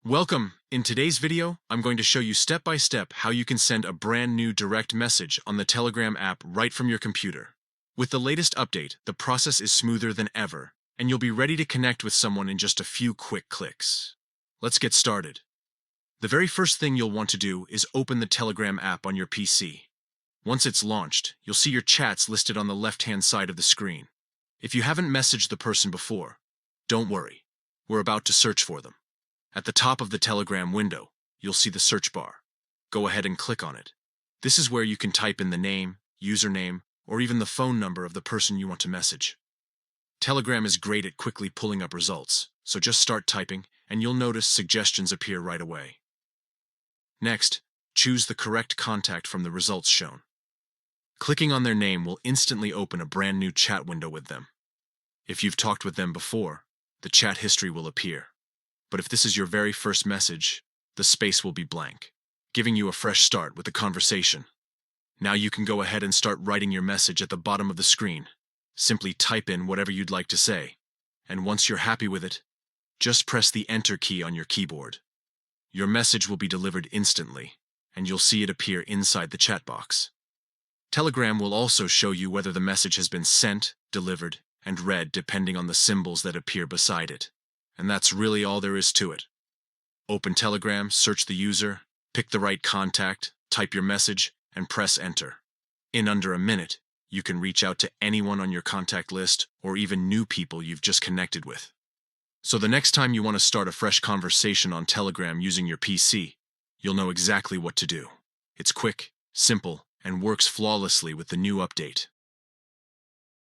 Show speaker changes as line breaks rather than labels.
Welcome! In today's video, I'm going to show you step by step how you can send a brand new direct message on the Telegram app right from your computer. With the latest update, the process is smoother than ever, and you'll be ready to connect with someone in just a few quick clicks. Let's get started. The very first thing you'll want to do is open the Telegram app on your PC. Once it's launched, you'll see your chats listed on the left-hand side of the screen. If you haven't messaged the person before, don't worry. We're about to search for them. At the top of the Telegram window, you'll see the search bar. Go ahead and click on it. This is where you can type in the name, username, or even the phone number of the person you want to message. Telegram is great at quickly pulling up results, so just start typing and you'll notice suggestions appear right away. Next, choose the correct contact from the results shown. Clicking on their name will instantly open a brand new chat window with them. If you've talked with them before, the chat history will appear. But if this is your very first message, the space will be blank, giving you a fresh start with the conversation. Now you can go ahead and start writing your message at the bottom of the screen. Simply type in whatever you'd like to say, and once you're happy with it, just press the Enter key on your keyboard. Your message will be delivered instantly, and you'll see it appear inside the chat box. Telegram will also show you whether the message has been sent, delivered, and read depending on the symbols that appear beside it. And that's really all there is to it. Open Telegram, search the user, pick the right contact, type your message, and press Enter. In under a minute, you can reach out to anyone on your contact list or even new people you've just connected with. So the next time you want to start a fresh conversation on Telegram using your PC, you'll know exactly what to do. It's quick, simple, and works flawlessly with the new update.